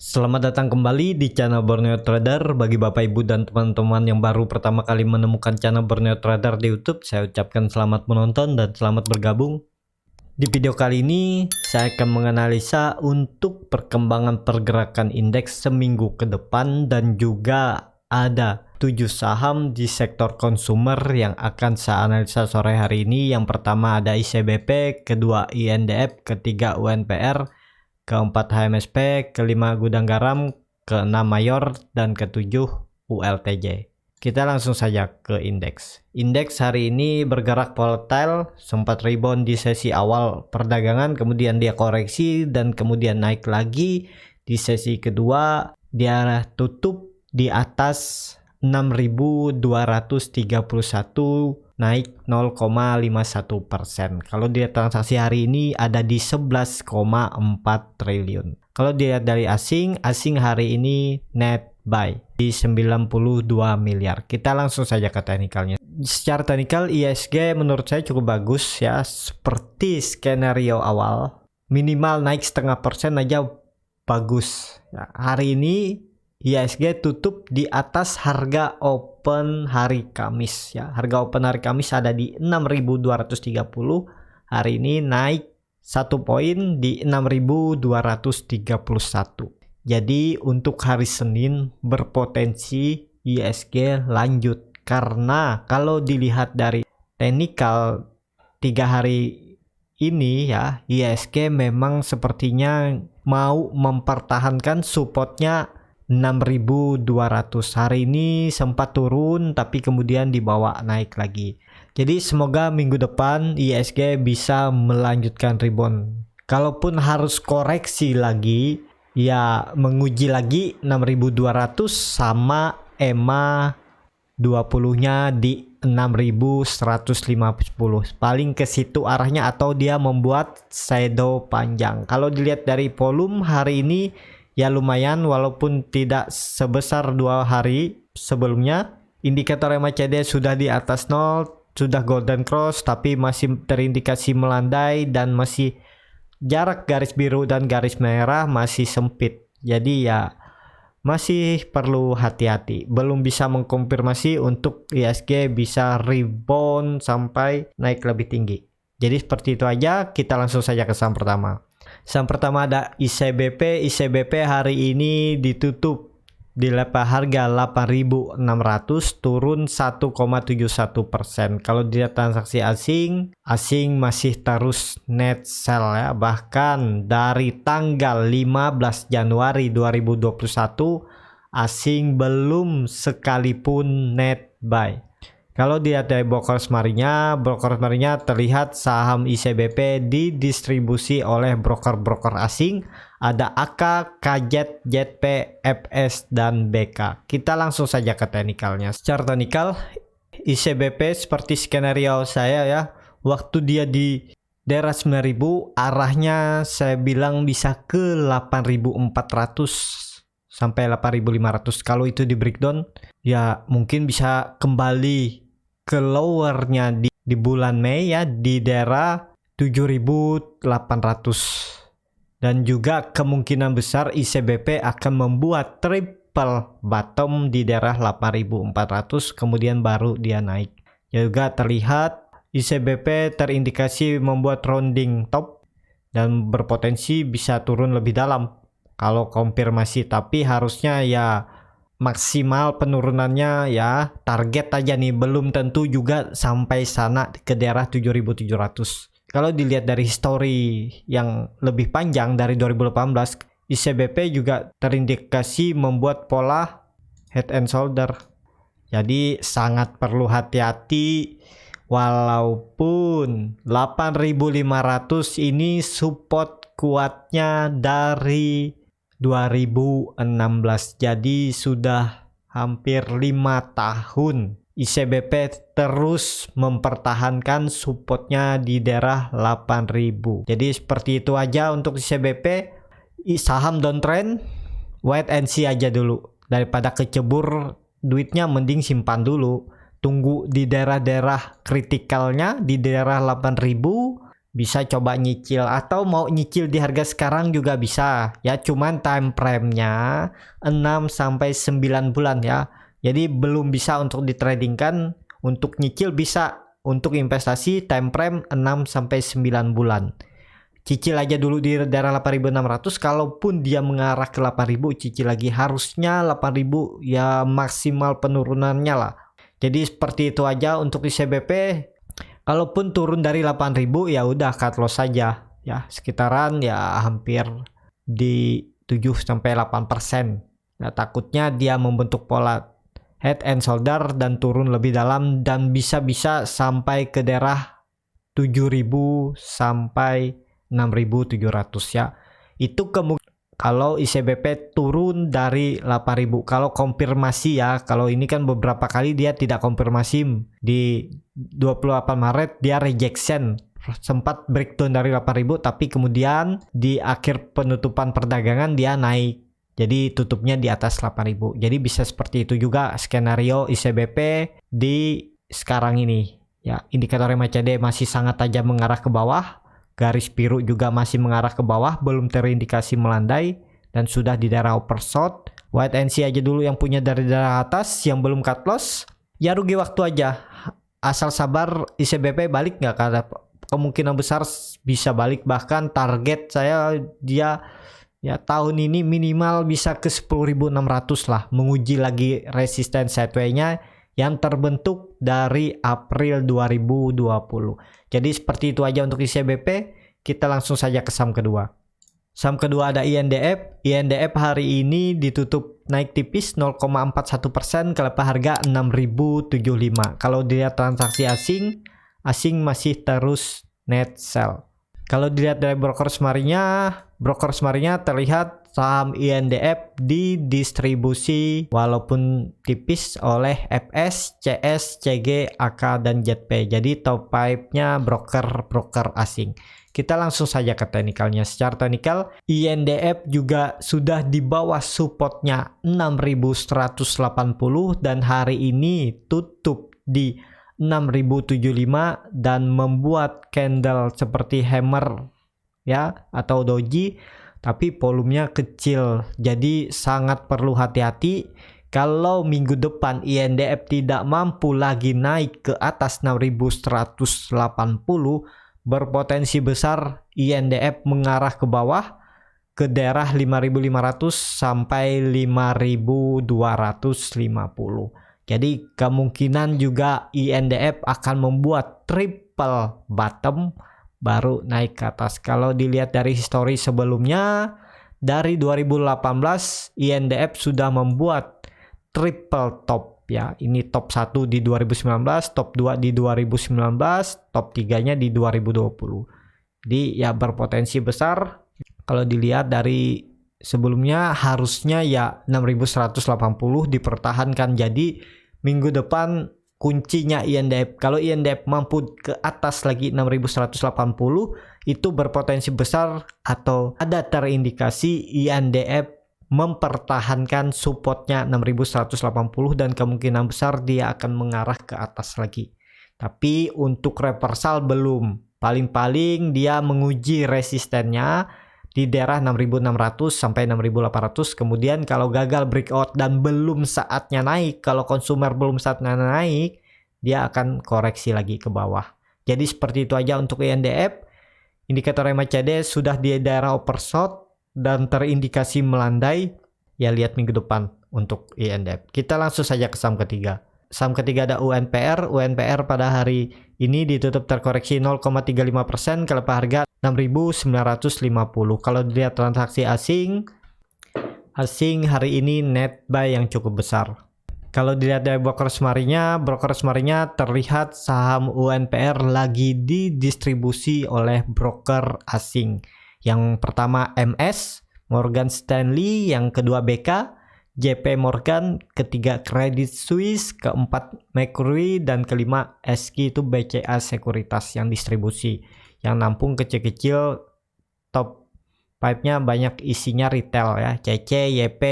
Selamat datang kembali di channel Borneo Trader. Bagi Bapak Ibu dan teman-teman yang baru pertama kali menemukan channel Borneo Trader di YouTube, saya ucapkan selamat menonton dan selamat bergabung. Di video kali ini saya akan menganalisa untuk perkembangan pergerakan indeks seminggu ke depan, dan juga ada 7 saham di sektor konsumer yang akan saya analisa sore hari ini. Yang pertama ada ICBP, kedua INDF, ketiga UNPR, keempat HMSP, kelima Gudang Garam, keenam Mayor, dan ketujuh ULTJ. Kita langsung saja ke indeks. Indeks hari ini bergerak volatile, sempat rebound di sesi awal perdagangan, kemudian dia koreksi dan kemudian naik lagi. Di sesi kedua dia tutup di atas 6.231, naik 0,51%. Kalau dia transaksi hari ini ada di 11,4 triliun. Kalau dilihat dari asing hari ini net buy di 92 miliar. Kita langsung saja ke teknikalnya. Secara teknikal ISG menurut saya cukup bagus ya, seperti skenario awal. Minimal naik 0,5% aja bagus. Nah, hari ini ISG tutup di atas harga open hari Kamis ya. Harga open hari Kamis ada di 6.230. Hari ini naik 1 poin di 6.231. Jadi untuk hari Senin berpotensi ISG lanjut, karena kalau dilihat dari teknikal 3 hari ini ya, ISG memang sepertinya mau mempertahankan supportnya 6.200. Hari ini sempat turun tapi kemudian dibawa naik lagi. Jadi semoga minggu depan ISG bisa melanjutkan rebound. Kalaupun harus koreksi lagi, ya menguji lagi 6.200 sama EMA 20-nya di 6.150. Paling ke situ arahnya, atau dia membuat shadow panjang. Kalau dilihat dari volume hari ini ya lumayan, walaupun tidak sebesar 2 hari sebelumnya. Indikator MACD sudah di atas 0, sudah golden cross, tapi masih terindikasi melandai dan masih jarak garis biru dan garis merah masih sempit. Jadi ya masih perlu hati-hati. Belum bisa mengkonfirmasi untuk ISG bisa rebound sampai naik lebih tinggi. Jadi seperti itu aja. Kita langsung saja ke saham pertama. Saham pertama ada ICBP. ICBP hari ini ditutup di level harga 8.600, turun 1,71%. Kalau dilihat transaksi asing masih terus net sell ya. Bahkan dari tanggal 15 Januari 2021 asing belum sekalipun net buy. Kalau dilihat dari broker semarinya terlihat saham ICBP didistribusi oleh broker-broker asing. Ada AK, KZ, JP, FS, dan BK. Kita langsung saja ke teknikalnya. Secara teknikal, ICBP seperti skenario saya ya. Waktu dia di daerah 9.000, arahnya saya bilang bisa ke 8.400 sampai 8.500. Kalau itu di breakdown, ya mungkin bisa kembali ke lowernya di bulan Mei ya, di daerah 7.800. Dan juga kemungkinan besar ICBP akan membuat triple bottom di daerah 8.400, kemudian baru dia naik. Juga terlihat ICBP terindikasi membuat rounding top dan berpotensi bisa turun lebih dalam kalau konfirmasi, tapi harusnya ya maksimal penurunannya ya target aja nih, belum tentu juga sampai sana ke daerah 7.700. Kalau dilihat dari histori yang lebih panjang dari 2018, ICBP juga terindikasi membuat pola head and shoulder. Jadi sangat perlu hati-hati, walaupun 8.500 ini support kuatnya dari 2016. Jadi sudah hampir 5 tahun ICBP terus mempertahankan supportnya di daerah 8.000. Jadi seperti itu aja untuk ICBP. Saham downtrend, wait and see aja dulu. Daripada kecebur duitnya, mending simpan dulu. Tunggu di daerah-daerah kritikalnya di daerah 8.000 bisa coba nyicil, atau mau nyicil di harga sekarang juga bisa ya, cuman time frame-nya 6 sampai 9 bulan ya. Jadi belum bisa untuk ditradingkan. Untuk nyicil bisa, untuk investasi time frame 6 sampai 9 bulan. Cicil aja dulu di daerah 8.600, kalaupun dia mengarah ke 8.000 cicil lagi, harusnya 8.000 ya maksimal penurunannya lah. Jadi seperti itu aja untuk ICBP. Kalaupun turun dari 8.000 ya udah cut loss saja ya, sekitaran ya hampir di 7 sampai 8%. Nah, takutnya dia membentuk pola head and shoulder dan turun lebih dalam, dan bisa-bisa sampai ke daerah 7.000 sampai 6.700 ya. Itu kalau ICBP turun dari 8.000. Kalau konfirmasi ya, kalau ini kan beberapa kali dia tidak konfirmasi. Di 28 Maret dia rejection, sempat breakdown dari 8.000, tapi kemudian di akhir penutupan perdagangan dia naik. Jadi tutupnya di atas 8.000. Jadi bisa seperti itu juga skenario ICBP di sekarang ini. Ya, indikator MACD masih sangat tajam mengarah ke bawah. Garis biru juga masih mengarah ke bawah, belum terindikasi melandai dan sudah di daerah oversold. Wait and see aja dulu yang punya dari daerah atas, yang belum cut loss ya rugi waktu aja. Asal sabar ICBP balik nggak, karena kemungkinan besar bisa balik, bahkan target saya dia ya tahun ini minimal bisa ke 10.600 lah, menguji lagi resisten sideway-nya yang terbentuk dari April 2020. Jadi seperti itu aja untuk ICBP. Kita langsung saja ke saham kedua. Saham kedua ada INDF. INDF hari ini ditutup naik tipis 0,41% ke level harga 6.075. Kalau dilihat transaksi asing masih terus net sell. Kalau dilihat dari broker semarinya terlihat saham INDF didistribusi walaupun tipis oleh FS, CS, CG, AK, dan JP. Jadi top 5-nya broker asing. Kita langsung saja ke teknikalnya. Secara teknikal, INDF juga sudah di bawah supportnya 6.180 dan hari ini tutup di 6.075 dan membuat candle seperti hammer ya atau doji, tapi volumenya kecil. Jadi sangat perlu hati-hati. Kalau minggu depan INDF tidak mampu lagi naik ke atas 6.180, berpotensi besar INDF mengarah ke bawah ke daerah 5.500 sampai 5.250. Jadi kemungkinan juga INDF akan membuat triple bottom baru naik ke atas. Kalau dilihat dari histori sebelumnya, dari 2018 INDF sudah membuat triple top ya. Ini top 1 di 2019, top 2 di 2019, top 3-nya di 2020. Jadi ya berpotensi besar. Kalau dilihat dari sebelumnya harusnya ya 6.180 dipertahankan. Jadi minggu depan kuncinya INDF. Kalau INDF mampu ke atas lagi 6.180, itu berpotensi besar atau ada terindikasi INDF mempertahankan supportnya 6.180 dan kemungkinan besar dia akan mengarah ke atas lagi. Tapi untuk reversal belum. Paling-paling dia menguji resistennya di daerah 6.600 sampai 6.800. Kemudian kalau gagal breakout dan belum saatnya naik, kalau konsumer belum saatnya naik, dia akan koreksi lagi ke bawah. Jadi seperti itu aja untuk INDF. Indikator MACD sudah di daerah oversold dan terindikasi melandai. Ya lihat minggu depan untuk INDF. Kita langsung saja ke saham ketiga. Saham ketiga ada UNPR. UNPR pada hari ini ditutup terkoreksi 0,35% ke level harga 6.950. Kalau dilihat transaksi asing hari ini net buy yang cukup besar. Kalau dilihat dari broker semarinya terlihat saham UNPR lagi didistribusi oleh broker asing. Yang pertama MS, Morgan Stanley, yang kedua BK, JP Morgan, ketiga Credit Suisse, keempat Macquarie, dan kelima SQ itu BCA Sekuritas yang distribusi, yang nampung kecil-kecil top pipe-nya banyak isinya retail ya, CC, YP,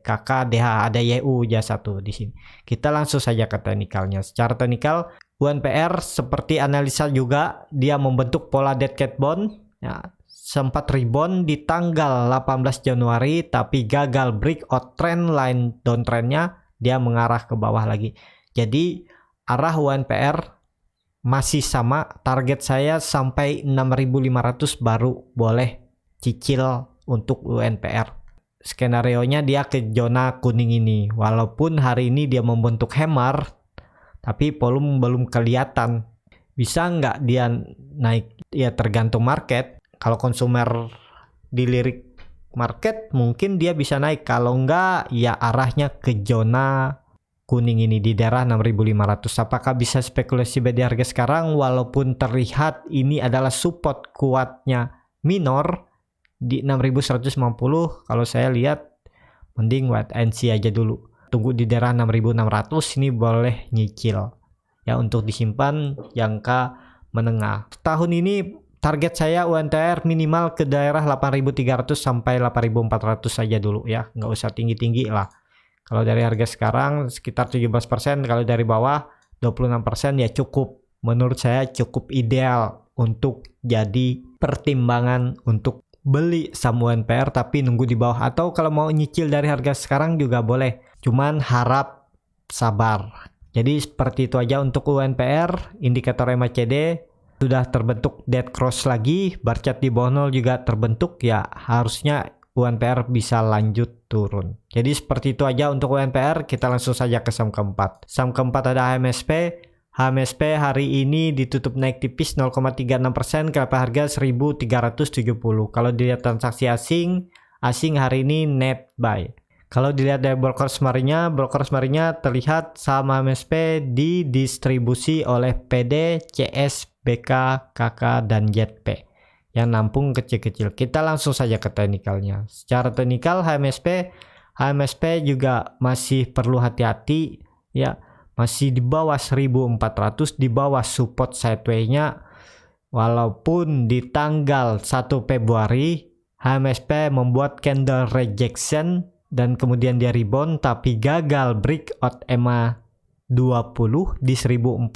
KK, DH, ada YU jasa satu di sini. Kita langsung saja ke teknikalnya. Secara teknikal UNPR seperti analisa juga, dia membentuk pola dead cat bond ya, sempat rebound di tanggal 18 Januari tapi gagal breakout trend line downtrendnya, dia mengarah ke bawah lagi. Jadi arah UNPR masih sama, target saya sampai 6.500 baru boleh cicil untuk UNPR. Skenario-nya dia ke zona kuning ini, walaupun hari ini dia membentuk hammer tapi volume belum kelihatan. Bisa nggak dia naik? Ya tergantung market. Kalau konsumer dilirik market mungkin dia bisa naik. Kalau nggak ya arahnya ke zona kuning ini di daerah 6.500. Apakah bisa spekulasi buy di harga sekarang? Walaupun terlihat ini adalah support kuatnya minor di 6.150. Kalau saya lihat mending wait and see aja dulu. Tunggu di daerah 6.600 ini boleh nyicil ya untuk disimpan jangka menengah. Tahun ini target saya UNTR minimal ke daerah 8.300 sampai 8.400 saja dulu ya, nggak usah tinggi-tinggi lah. Kalau dari harga sekarang sekitar 17%, kalau dari bawah 26% ya cukup. Menurut saya cukup ideal untuk jadi pertimbangan untuk beli saham UNPR tapi nunggu di bawah, atau kalau mau nyicil dari harga sekarang juga boleh, cuman harap sabar. Jadi seperti itu aja untuk UNPR. Indikator MACD sudah terbentuk dead cross lagi, bar chart di bawah 0 juga terbentuk ya, harusnya UNPR bisa lanjut turun. Jadi seperti itu aja untuk UNPR. Kita langsung saja ke saham keempat. Saham keempat ada HMSP. HMSP hari ini ditutup naik tipis 0,36% ke harga 1.370. Kalau dilihat transaksi asing hari ini net buy. Kalau dilihat dari broker semarinya terlihat saham HMSP didistribusi oleh PD, CS, BK, KK, dan JP yang nampung kecil-kecil. Kita langsung saja ke teknikalnya. Secara teknikal HMSP juga masih perlu hati-hati ya. Masih di bawah 1.400, di bawah support sideways-nya. Walaupun di tanggal 1 Februari HMSP membuat candle rejection dan kemudian dia rebound tapi gagal breakout EMA 20 di 1.450,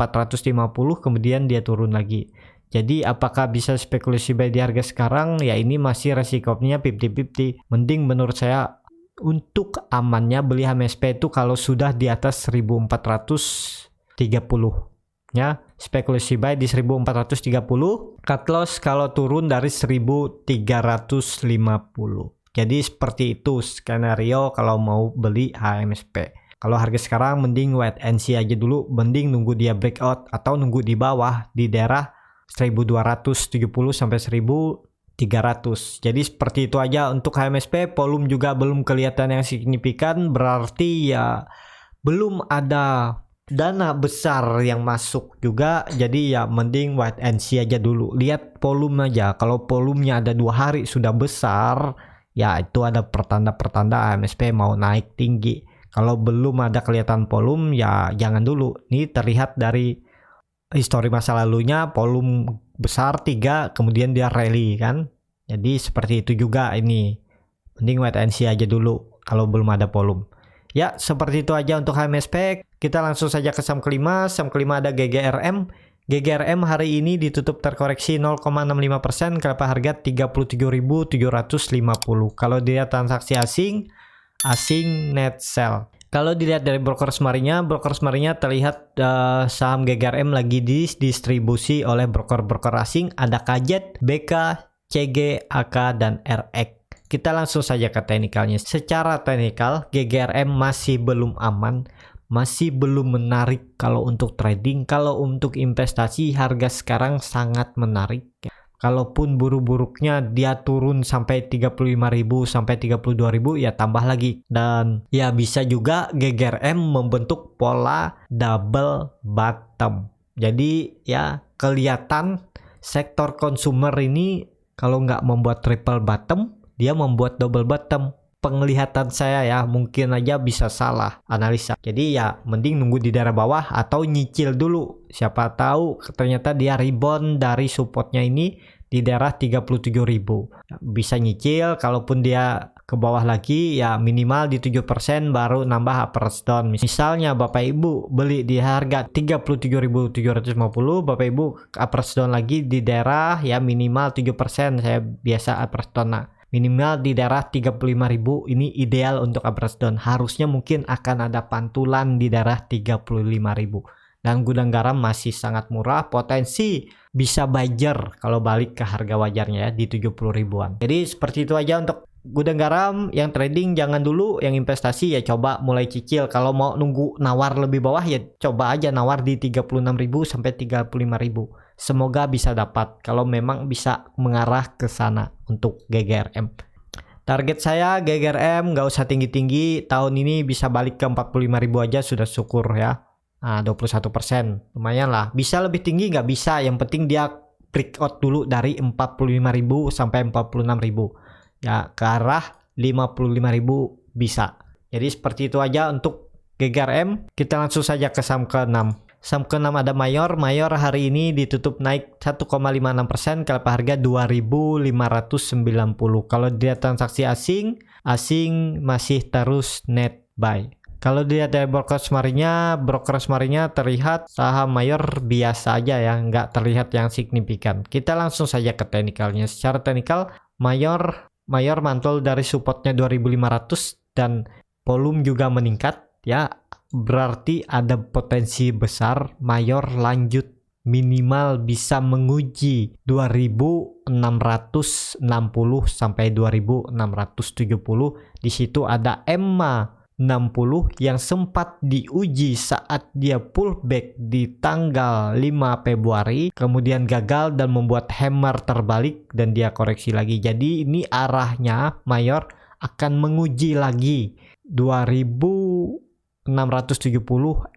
kemudian dia turun lagi. Jadi apakah bisa spekulasi buy di harga sekarang? Ya ini masih resikonya 50-50. Mending menurut saya untuk amannya beli HMSP itu kalau sudah di atas 1430 ya, spekulasi buy di 1430, cut loss kalau turun dari 1350. Jadi seperti itu skenario kalau mau beli HMSP. Kalau harga sekarang mending wait and see aja dulu, mending nunggu dia breakout atau nunggu di bawah di daerah 1270 sampai 1300. Jadi seperti itu aja untuk HMSP. Volume juga belum kelihatan yang signifikan, berarti ya belum ada dana besar yang masuk juga. Jadi ya mending wait and see aja dulu, lihat volume aja. Kalau volumenya ada 2 hari sudah besar, ya itu ada pertanda-pertanda HMSP mau naik tinggi. Kalau belum ada kelihatan volume ya jangan dulu. Ini terlihat dari histori masa lalunya, volume besar 3 kemudian dia rally kan. Jadi seperti itu juga ini, mending wait and see aja dulu kalau belum ada volume. Ya seperti itu aja untuk HMSP. Kita langsung saja ke saham kelima. Saham kelima ada GGRM. GGRM hari ini ditutup terkoreksi 0,65% ke harga 37.750. Kalau dilihat transaksi asing net sell. Kalau dilihat dari broker semarinya terlihat saham GGRM lagi didistribusi oleh broker-broker asing. Ada KZ, BK, CG, AK, dan RX. Kita langsung saja ke teknikalnya. Secara teknikal GGRM masih belum aman, masih belum menarik kalau untuk trading. Kalau untuk investasi harga sekarang sangat menarik. Kalaupun buruk-buruknya dia turun sampai 35.000 sampai 32.000 ya tambah lagi. Dan ya bisa juga GGRM membentuk pola double bottom. Jadi ya kelihatan sektor konsumer ini kalau nggak membuat triple bottom, dia membuat double bottom. Penglihatan saya ya, mungkin aja bisa salah analisa. Jadi ya mending nunggu di daerah bawah atau nyicil dulu. Siapa tahu ternyata dia rebound dari supportnya ini di daerah 37.000. Bisa nyicil, kalaupun dia ke bawah lagi ya minimal di 7% baru nambah average down. Misalnya Bapak Ibu beli di harga 37.750, Bapak Ibu average down lagi di daerah ya minimal 7%. Saya biasa average down minimal di daerah 35.000. Ini ideal untuk average down. Harusnya mungkin akan ada pantulan di daerah 35.000. Dan gudang garam masih sangat murah, potensi bisa buyer kalau balik ke harga wajarnya ya di 70 ribuan. Jadi seperti itu aja untuk gudang garam. Yang trading jangan dulu, yang investasi ya coba mulai cicil. Kalau mau nunggu nawar lebih bawah ya coba aja nawar di 36.000 sampai 35.000. Semoga bisa dapat kalau memang bisa mengarah ke sana untuk GGRM. Target saya GGRM nggak usah tinggi-tinggi, tahun ini bisa balik ke 45.000 aja sudah syukur ya. 21%, lumayan lah. Bisa lebih tinggi nggak bisa, yang penting dia breakout dulu dari 45.000 sampai 46.000 ya, ke arah 55.000 bisa. Jadi seperti itu aja untuk GGRM. Kita langsung saja ke saham ke-6. Saham ke-6 ada Mayor. Mayor hari ini ditutup naik 1,56% ke harga 2.590. Kalau dia transaksi asing masih terus net buy. Kalau dilihat dari broker smarinya terlihat saham Mayor biasa aja ya, nggak terlihat yang signifikan. Kita langsung saja ke teknikalnya. Secara teknikal Mayor mantul dari supportnya 2.500 dan volume juga meningkat ya, berarti ada potensi besar Mayor lanjut minimal bisa menguji 2.660 sampai 2.670. Di situ ada EMA 60 yang sempat diuji saat dia pullback di tanggal 5 Februari, kemudian gagal dan membuat hammer terbalik dan dia koreksi lagi. Jadi ini arahnya Mayor akan menguji lagi 2.670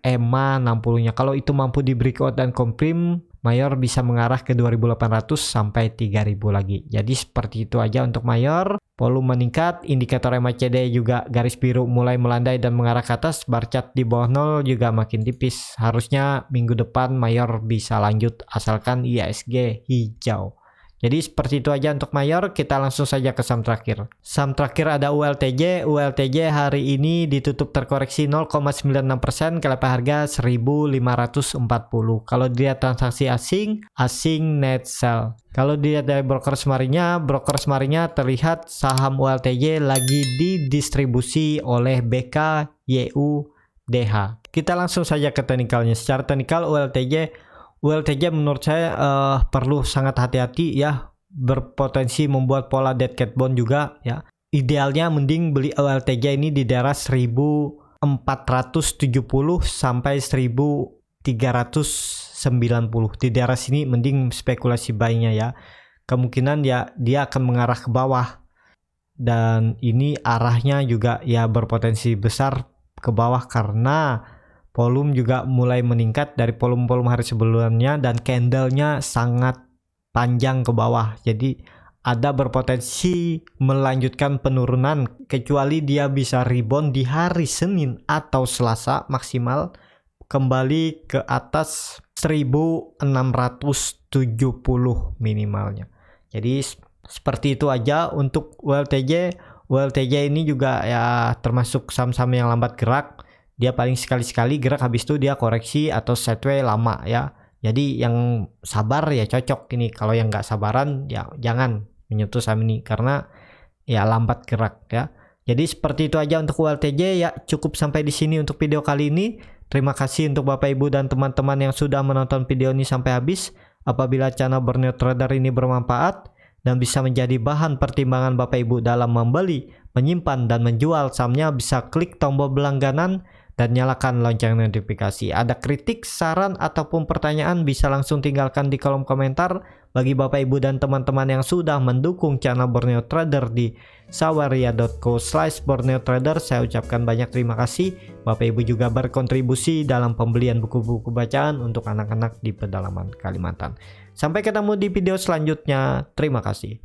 EMA 60-nya. Kalau itu mampu di breakout dan confirm, Mayor bisa mengarah ke 2.800 sampai 3.000 lagi. Jadi seperti itu aja untuk Mayor. Volume meningkat, indikator MACD juga garis biru mulai melandai dan mengarah ke atas, bar chart di bawah 0 juga makin tipis. Harusnya minggu depan Mayor bisa lanjut asalkan IHSG hijau. Jadi seperti itu aja untuk Mayor. Kita langsung saja ke saham terakhir. Saham terakhir ada ULTJ. ULTJ hari ini ditutup terkoreksi 0,96% ke level harga 1.540. Kalau dilihat transaksi asing net sell. Kalau dilihat dari broker smarinya terlihat saham ULTJ lagi didistribusi oleh BKYUDH. Kita langsung saja ke teknikalnya. Secara teknikal ULTJ menurut saya perlu sangat hati-hati ya, berpotensi membuat pola dead cat bone juga ya. Idealnya mending beli ULTJ ini di daerah 1.470 sampai 1.390. Di daerah sini mending spekulasi buy-nya ya. Kemungkinan ya dia akan mengarah ke bawah. Dan ini arahnya juga ya berpotensi besar ke bawah karena volume juga mulai meningkat dari volume hari sebelumnya dan candlenya sangat panjang ke bawah. Jadi ada berpotensi melanjutkan penurunan kecuali dia bisa rebound di hari Senin atau Selasa maksimal kembali ke atas 1.670 minimalnya. Jadi seperti itu aja untuk ULTJ. ULTJ ini juga ya termasuk saham-saham yang lambat gerak. Dia paling sekali-sekali gerak, habis itu dia koreksi atau sideways lama ya. Jadi yang sabar ya cocok ini. Kalau yang nggak sabaran ya jangan menyentuh saham ini karena ya lambat gerak ya. Jadi seperti itu aja untuk ULTJ ya. Cukup sampai di sini untuk video kali ini. Terima kasih untuk Bapak Ibu dan teman-teman yang sudah menonton video ini sampai habis. Apabila channel Borneo Trader ini bermanfaat dan bisa menjadi bahan pertimbangan Bapak Ibu dalam membeli, menyimpan dan menjual sahamnya, bisa klik tombol berlangganan dan nyalakan lonceng notifikasi. Ada kritik, saran, ataupun pertanyaan bisa langsung tinggalkan di kolom komentar. Bagi Bapak Ibu dan teman-teman yang sudah mendukung channel Borneo Trader di sawaria.co/Borneo Trader, saya ucapkan banyak terima kasih. Bapak Ibu juga berkontribusi dalam pembelian buku-buku bacaan untuk anak-anak di pedalaman Kalimantan. Sampai ketemu di video selanjutnya. Terima kasih.